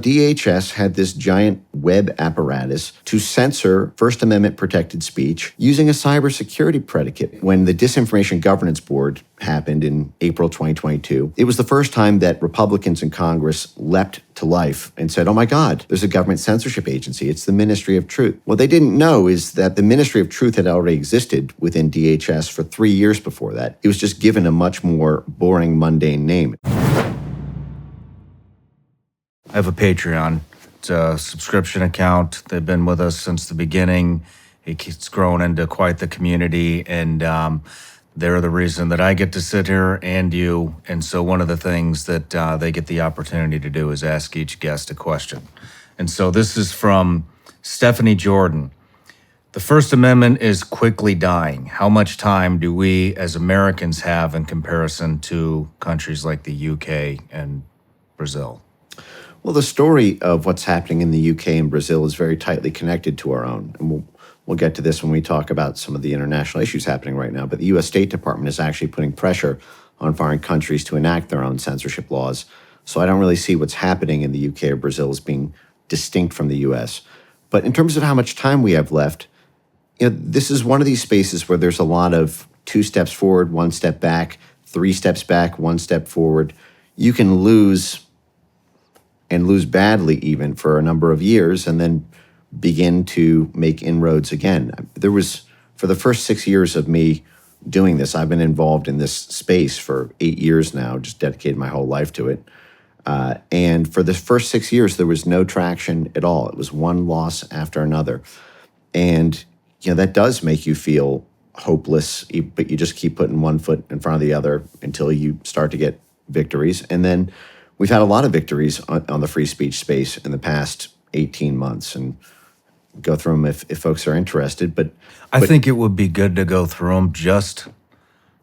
DHS had this giant web apparatus to censor First Amendment protected speech using a cybersecurity predicate. When the Disinformation Governance Board happened in April 2022, it was the first time that Republicans in Congress leapt to life and said, oh my God, there's a government censorship agency. It's the Ministry of Truth. What they didn't know is that the Ministry of Truth had already existed within DHS for 3 years before that. It was just given a much more boring, mundane name. I have a Patreon. It's a subscription account. They've been with us since the beginning. It's grown into quite the community, and they're the reason that I get to sit here and you. And so one of the things that they get the opportunity to do is ask each guest a question. And so this is from Stephanie Jordan. The First Amendment is quickly dying. How much time do we as Americans have in comparison to countries like the UK and Brazil? Well, the story of what's happening in the UK and Brazil is very tightly connected to our own. And we'll get to this when we talk about some of the international issues happening right now. But the U.S. State Department is actually putting pressure on foreign countries to enact their own censorship laws. So I don't really see what's happening in the UK or Brazil as being distinct from the U.S. But in terms of how much time we have left, this is one of these spaces where there's a lot of 2 steps forward, 1 step back, 3 steps back, 1 step forward. You can lose badly even for a number of years and then begin to make inroads again. There was, for the first 6 years of me doing this, I've been involved in this space for 8 years now, just dedicated my whole life to it. And for the first 6 years, there was no traction at all. It was one loss after another. And, that does make you feel hopeless, but you just keep putting one foot in front of the other until you start to get victories. And then we've had a lot of victories on the free speech space in the past 18 months, and go through them if folks are interested. But I think it would be good to go through them just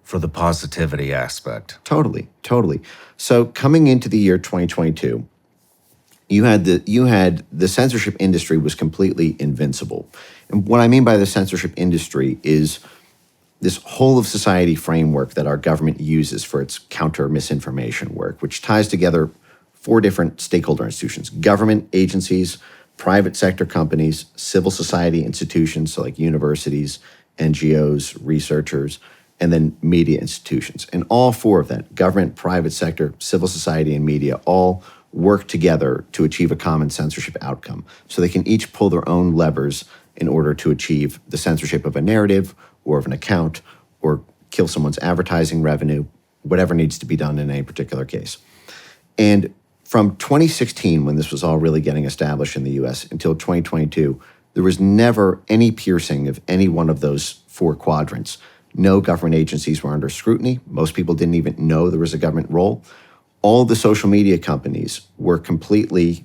for the positivity aspect. Totally. So coming into the year 2022, you had the censorship industry was completely invincible. And what I mean by the censorship industry is this whole of society framework that our government uses for its counter misinformation work, which ties together 4 different stakeholder institutions: government agencies, private sector companies, civil society institutions, so like universities, NGOs, researchers, and then media institutions. And all 4 of that, government, private sector, civil society, and media, all work together to achieve a common censorship outcome. So they can each pull their own levers in order to achieve the censorship of a narrative or of an account, or kill someone's advertising revenue, whatever needs to be done in any particular case. And from 2016, when this was all really getting established in the US, until 2022, there was never any piercing of any one of those 4 quadrants. No government agencies were under scrutiny. Most people didn't even know there was a government role. All the social media companies were completely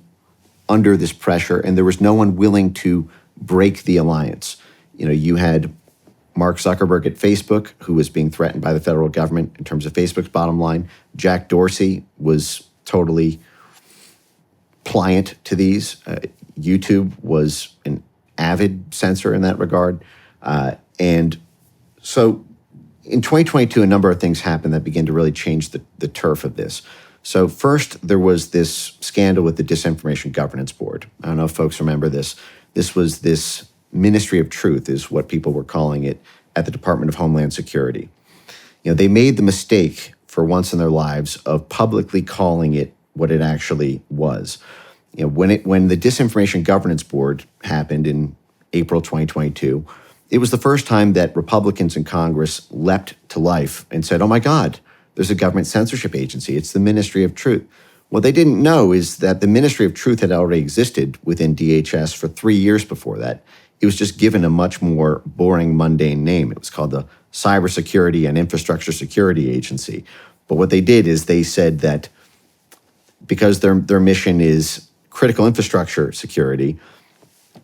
under this pressure, and there was no one willing to break the alliance. You had Mark Zuckerberg at Facebook, who was being threatened by the federal government in terms of Facebook's bottom line. Jack Dorsey was totally pliant to these. YouTube was an avid censor in that regard. And so in 2022, a number of things happened that began to really change the turf of this. So first, there was this scandal with the Disinformation Governance Board. I don't know if folks remember this. This was this Ministry of Truth is what people were calling it at the Department of Homeland Security. They made the mistake for once in their lives of publicly calling it what it actually was. When the Disinformation Governance Board happened in April 2022, it was the first time that Republicans in Congress leapt to life and said, oh my God, there's a government censorship agency. It's the Ministry of Truth. What they didn't know is that the Ministry of Truth had already existed within DHS for 3 years before that. It was just given a much more boring, mundane name. It was called the Cybersecurity and Infrastructure Security Agency. But what they did is they said that because their mission is critical infrastructure security,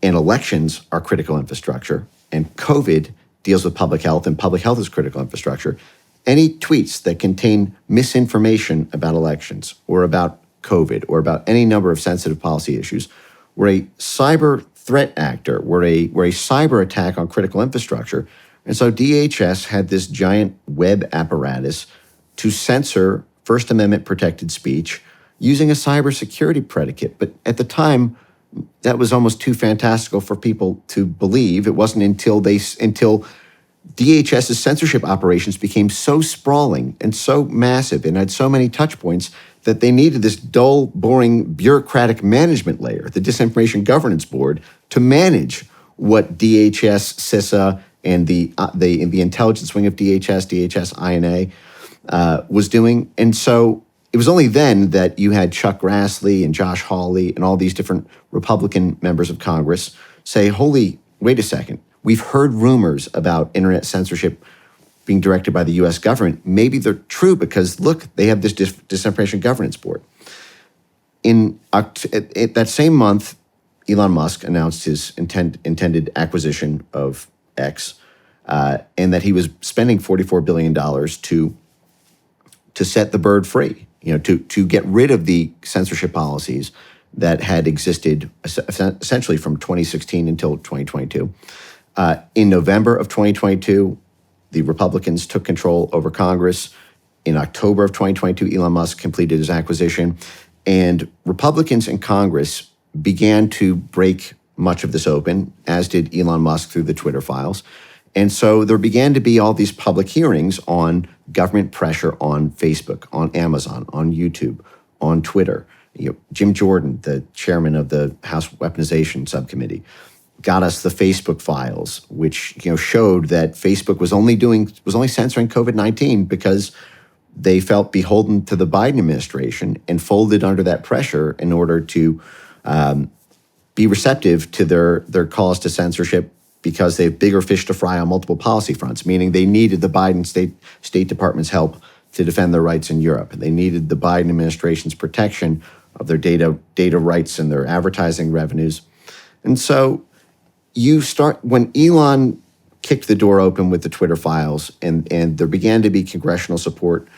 and elections are critical infrastructure, and COVID deals with public health, and public health is critical infrastructure, any tweets that contain misinformation about elections or about COVID or about any number of sensitive policy issues were a cyber threat actor, were a cyber attack on critical infrastructure. And so DHS had this giant web apparatus to censor First Amendment protected speech using a cybersecurity predicate. But at the time, that was almost too fantastical for people to believe. It wasn't until DHS's censorship operations became so sprawling and so massive and had so many touch points that they needed this dull, boring, bureaucratic management layer, the Disinformation Governance Board, to manage what DHS, CISA, and the intelligence wing of DHS, INA, was doing. And so it was only then that you had Chuck Grassley and Josh Hawley and all these different Republican members of Congress say, wait a second. We've heard rumors about internet censorship being directed by the U.S. government. Maybe they're true because, look, they have this Disinformation Governance Board. In that same month, Elon Musk announced his intended acquisition of X, and that he was spending $44 billion to set the bird free, to get rid of the censorship policies that had existed essentially from 2016 until 2022. In November of 2022, the Republicans took control over Congress. In October of 2022, Elon Musk completed his acquisition, and Republicans in Congress began to break much of this open, as did Elon Musk through the Twitter files. And so there began to be all these public hearings on government pressure on Facebook, on Amazon, on YouTube, on Twitter. Jim Jordan, the chairman of the House Weaponization Subcommittee, got us the Facebook files, which showed that Facebook was only censoring COVID-19 because they felt beholden to the Biden administration and folded under that pressure in order to be receptive to their calls to censorship, because they have bigger fish to fry on multiple policy fronts, meaning they needed the Biden State Department's help to defend their rights in Europe. They needed the Biden administration's protection of their data rights and their advertising revenues. And so when Elon kicked the door open with the Twitter files, and there began to be congressional support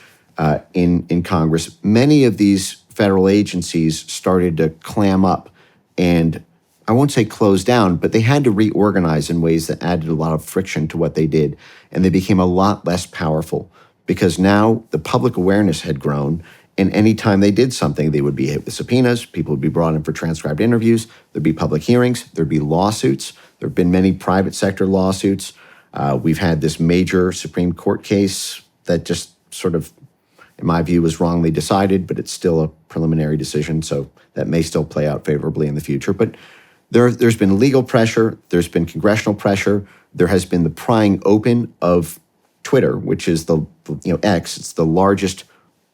in Congress, many of these federal agencies started to clam up and, I won't say close down, but they had to reorganize in ways that added a lot of friction to what they did. And they became a lot less powerful because now the public awareness had grown. And anytime they did something, they would be hit with subpoenas. People would be brought in for transcribed interviews. There'd be public hearings. There'd be lawsuits. There have been many private sector lawsuits. We've had this major Supreme Court case that just sort of, in my view, was wrongly decided, but it's still a preliminary decision. So that may still play out favorably in the future. But there's been legal pressure. There's been congressional pressure. There has been the prying open of Twitter, which is X. It's the largest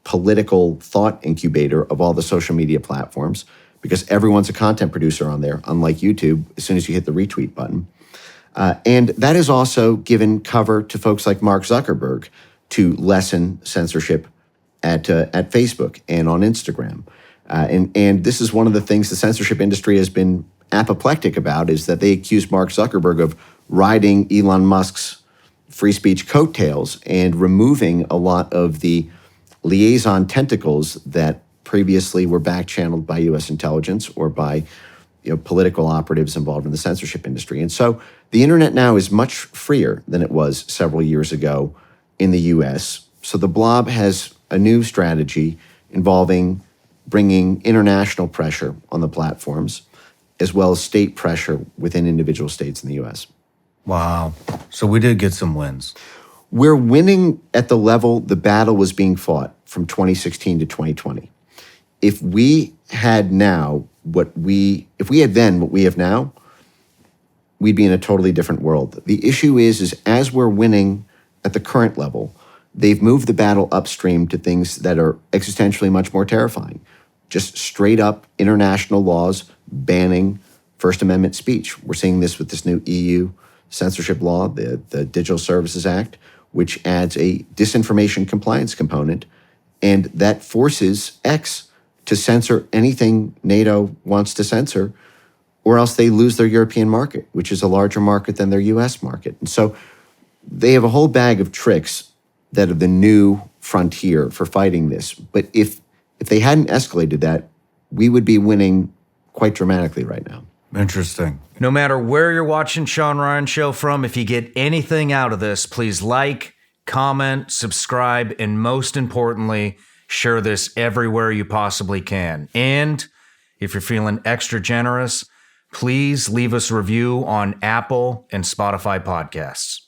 political thought incubator of all the social media platforms, because everyone's a content producer on there, unlike YouTube, as soon as you hit the retweet button. And that has also given cover to folks like Mark Zuckerberg to lessen censorship at Facebook and on Instagram. And this is one of the things the censorship industry has been apoplectic about, is that they accuse Mark Zuckerberg of riding Elon Musk's free speech coattails and removing a lot of the liaison tentacles that previously were back-channeled by U.S. intelligence or by political operatives involved in the censorship industry. And so the internet now is much freer than it was several years ago in the U.S. So the blob has a new strategy involving bringing international pressure on the platforms, as well as state pressure within individual states in the U.S. Wow. So we did get some wins. We're winning at the level the battle was being fought from 2016 to 2020. If we had what we have now, we'd be in a totally different world. The issue is as we're winning at the current level, they've moved the battle upstream to things that are existentially much more terrifying. Just straight up international laws banning First Amendment speech. We're seeing this with this new EU censorship law, the Digital Services Act, which adds a disinformation compliance component, and that forces X to censor anything NATO wants to censor, or else they lose their European market, which is a larger market than their US market. And so they have a whole bag of tricks that are the new frontier for fighting this. But if they hadn't escalated that, we would be winning quite dramatically right now. Interesting. No matter where you're watching Shawn Ryan Show from, if you get anything out of this, please like, comment, subscribe, and most importantly, share this everywhere you possibly can. And if you're feeling extra generous, please leave us a review on Apple and Spotify podcasts.